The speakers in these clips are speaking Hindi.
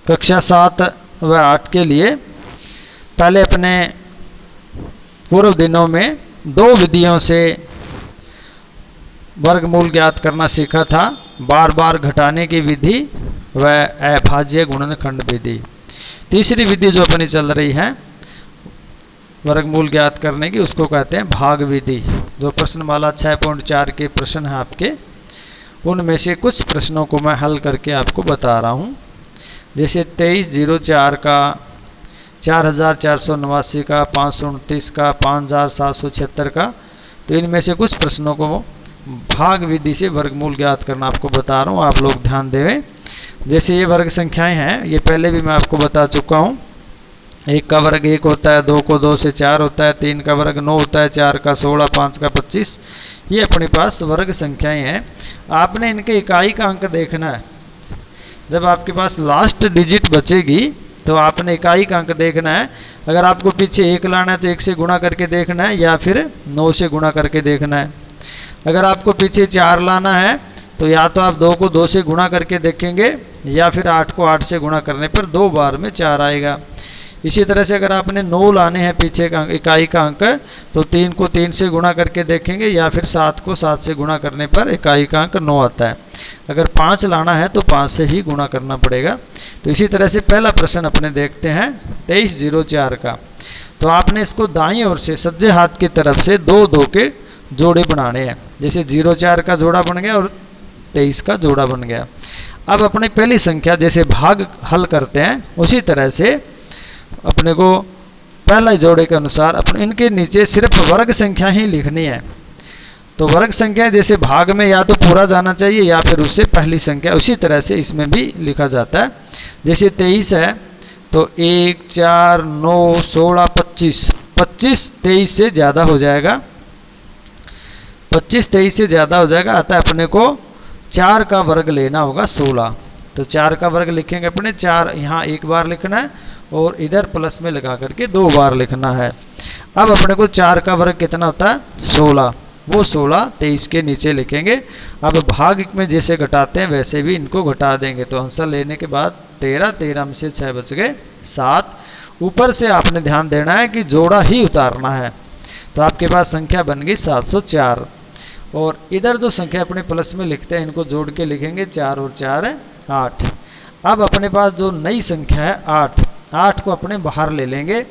कक्षा 7 व 8 के लिए पहले अपने पूर्व दिनों में 2 विधियों से वर्गमूल ज्ञात करना सीखा था, बार बार घटाने की विधि व अभाज्य गुणनखंड विधि। तीसरी विधि जो अपनी चल रही है वर्गमूल ज्ञात करने की, उसको कहते हैं भाग विधि। जो प्रश्नमाला 6.4 के प्रश्न हैं आपके, उनमें से कुछ प्रश्नों को मैं हल करके आपको बता रहा हूँ। जैसे 2304 का, 4489 का, 529 का, 5776 का, तो इनमें से कुछ प्रश्नों को भाग विधि से वर्गमूल ज्ञात करना आपको बता रहा हूँ, आप लोग ध्यान देवें। जैसे ये वर्ग संख्याएं हैं, ये पहले भी मैं आपको बता चुका हूँ। 1 का वर्ग 1 होता है, 2 को 2 से 4 होता है, 3 का वर्ग 9 होता है, 4 का 16, 5 का 25। ये अपने पास वर्ग संख्याएं हैं। आपने इनके इकाई का अंक देखना है। जब आपके पास लास्ट डिजिट बचेगी तो आपने इकाई का अंक देखना है। अगर आपको पीछे 1 लाना है तो 1 से गुणा करके देखना है, या फिर 9 से गुणा करके देखना है। अगर आपको पीछे 4 लाना है तो या तो आप 2 को 2 से गुणा करके देखेंगे, या फिर 8 को 8 से गुणा करने पर 2 बार में 4 आएगा। इसी तरह से अगर आपने 9 लाने हैं पीछे का इकाई का अंक, तो 3 को 3 से गुणा करके देखेंगे, या फिर 7 को 7 से गुणा करने पर इकाई का अंक 9 आता है। अगर 5 लाना है तो 5 से ही गुणा करना पड़ेगा। तो इसी तरह से पहला प्रश्न अपने देखते हैं 2304 का। तो आपने इसको दाईं ओर से सज्जे हाथ की तरफ से 2 के जोड़े बनाने हैं। जैसे 04 का जोड़ा बन गया और 23 का जोड़ा बन गया। अब अपनी पहली संख्या जैसे भाग हल करते हैं, उसी तरह से अपने को पहला जोड़े के अनुसार अपने इनके नीचे सिर्फ वर्ग संख्या ही लिखनी है। तो वर्ग संख्या जैसे भाग में या तो पूरा जाना चाहिए या फिर उससे पहली संख्या, उसी तरह से इसमें भी लिखा जाता है। जैसे 23 है तो 1, 4, 9, 16, 25। 25 23 से ज़्यादा हो जाएगा, 25 23 से ज़्यादा हो जाएगा। अतः अपने को 4 का वर्ग लेना होगा 16। तो 4 का वर्ग लिखेंगे अपने, 4 यहाँ 1 बार लिखना है और इधर प्लस में लगा करके 2 बार लिखना है। अब अपने को 4 का वर्ग कितना होता है 16, वो 16 23 के नीचे लिखेंगे। अब भाग में जैसे घटाते हैं वैसे भी इनको घटा देंगे। तो आंसर लेने के बाद 13, 13 में से 6 बच गए 7। ऊपर से आपने ध्यान देना है कि जोड़ा ही उतारना है। तो आपके पास संख्या बन गई 704। और इधर जो संख्या अपने प्लस में लिखते हैं इनको जोड़ के लिखेंगे 4 और 4 8। अब अपने पास जो नई संख्या है 8 को अपने बाहर ले लेंगे।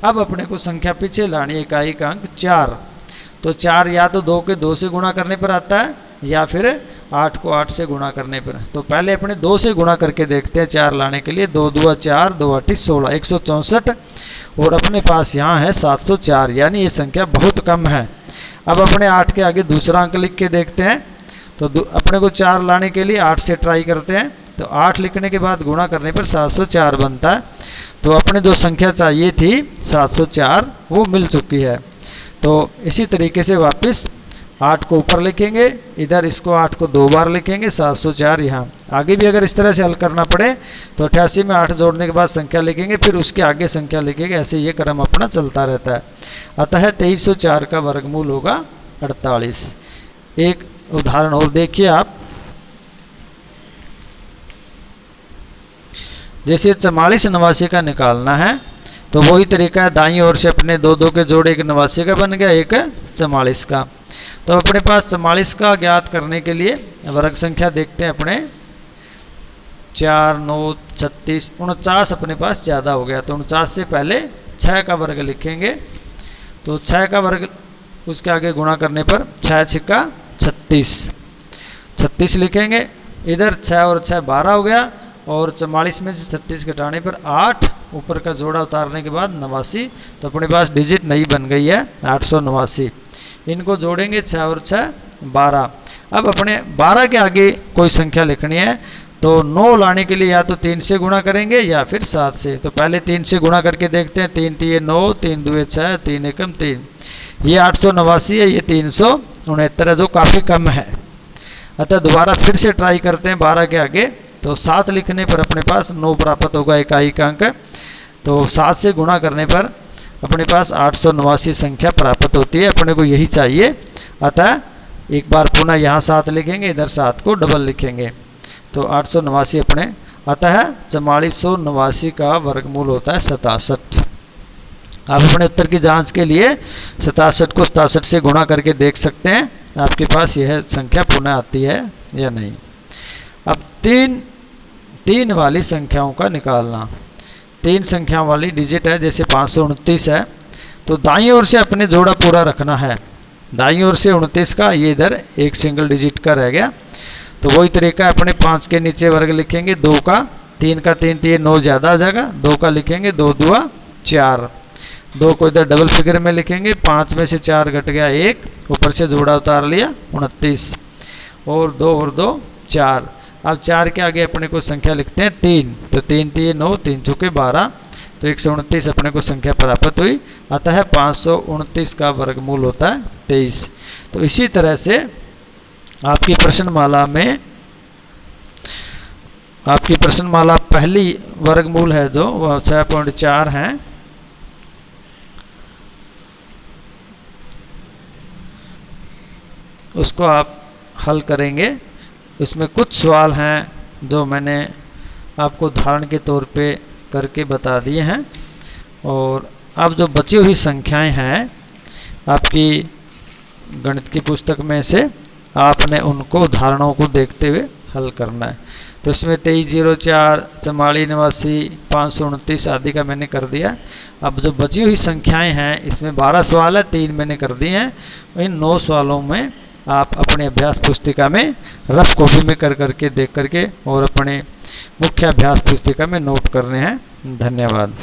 अब अपने को संख्या पीछे लानी है, इकाई का अंक 4। तो 4 या तो 2 के 2 से गुणा करने पर आता है, या फिर 8 को 8 से गुणा करने पर। तो पहले अपने 2 से गुणा करके देखते हैं 4 लाने के लिए। 2 2 4, 2 8 16, 164। और अपने पास यहाँ है 704, यानी ये संख्या बहुत कम है। अब अपने 8 के आगे दूसरा अंक लिख के देखते हैं। तो अपने को 4 लाने के लिए 8 से ट्राई करते हैं। तो 8 लिखने के बाद गुणा करने पर 704 बनता है। तो अपने जो संख्या चाहिए थी 704 वो मिल चुकी है। तो इसी तरीके से वापस 8 को ऊपर लिखेंगे, इधर इसको 8 को 2 बार लिखेंगे, 704 यहाँ। आगे भी अगर इस तरह से हल करना पड़े तो 88 में 8 जोड़ने के बाद संख्या लिखेंगे, फिर उसके आगे संख्या लिखेंगे। ऐसे ये क्रम अपना चलता रहता है। अतः 2304 का वर्गमूल होगा 48। एक उदाहरण और देखिए आप। जैसे 44 89 का निकालना है तो वही तरीका है, दाईं ओर से अपने 2 के जोड़े, एक 89 का बन गया, एक 44 का। तो अपने पास 44 का ज्ञात करने के लिए वर्ग संख्या देखते हैं अपने। 4 9 36 49 अपने पास ज़्यादा हो गया। तो 49 से पहले 6 का वर्ग लिखेंगे। तो 6 का वर्ग उसके आगे गुणा करने पर 6 6 36, 36 लिखेंगे। इधर 6 और 6 12 हो गया, और 44 में से 36 घटाने पर 8, ऊपर का जोड़ा उतारने के बाद 89। तो अपने पास डिजिट नई बन गई है 889। इनको जोड़ेंगे 6 और 6 12। अब अपने 12 के आगे कोई संख्या लिखनी है। तो 9 लाने के लिए या तो 3 से गुणा करेंगे या फिर 7 से। तो पहले 3 से गुणा करके देखते हैं। 3 3 9, 3 2 6, 3 1 3। ये 889 है, ये 369 है, जो काफ़ी कम है। अतः दोबारा फिर से ट्राई करते हैं 12 के आगे। तो 7 लिखने पर अपने पास 9 प्राप्त होगा, इकाई का अंक। तो 7 से गुणा करने पर अपने पास 889 संख्या प्राप्त होती है। अपने को यही चाहिए। अतः एक बार पुनः यहाँ 7 लिखेंगे, इधर 7 को डबल लिखेंगे। तो 889 अपने अतः 4489 का वर्गमूल होता है 67। आप अपने उत्तर की जांच के लिए 67 को 67 से गुणा करके देख सकते हैं आपके पास यह संख्या पुनः आती है या नहीं। अब तीन वाली संख्याओं का निकालना। 3 संख्या वाली डिजिट है, जैसे 529 है, तो दाईं ओर से अपने जोड़ा पूरा रखना है। दाईं ओर से 29 का, ये इधर एक सिंगल डिजिट का रह गया, तो वही तरीका अपने 5 के नीचे वर्ग लिखेंगे, 2 का 3 का 3 तो ये 9 ज़्यादा आ जाएगा, 2 का लिखेंगे 2 दूआ 4, 2 को इधर डबल फिगर में लिखेंगे, 5 में से 4 घट गया 1, ऊपर से जोड़ा उतार लिया 29, और 2 और 2 4। अब 4 के आगे अपने को संख्या लिखते हैं 3, तो 3 3 9, 3 चौके 12, तो 129 अपने को संख्या प्राप्त हुई। अतः 529 का वर्गमूल होता है 23। तो इसी तरह से आपकी प्रश्नमाला पहली वर्गमूल है जो वह 6.4 है, उसको आप हल करेंगे। इसमें कुछ सवाल हैं जो मैंने आपको उदाहरण के तौर पे करके बता दिए हैं, और अब जो बची हुई संख्याएं हैं आपकी गणित की पुस्तक में से आपने उनको उदाहरणों को देखते हुए हल करना है। तो इसमें 2304, 4489, 529 आदि का मैंने कर दिया। अब जो बची हुई संख्याएं हैं इसमें 12 सवाल है, 3 मैंने कर दिए हैं। इन 9 सवालों में आप अपने अभ्यास पुस्तिका में रफ कॉपी में कर करके देख करके और अपने मुख्य अभ्यास पुस्तिका में नोट करने हैं। धन्यवाद।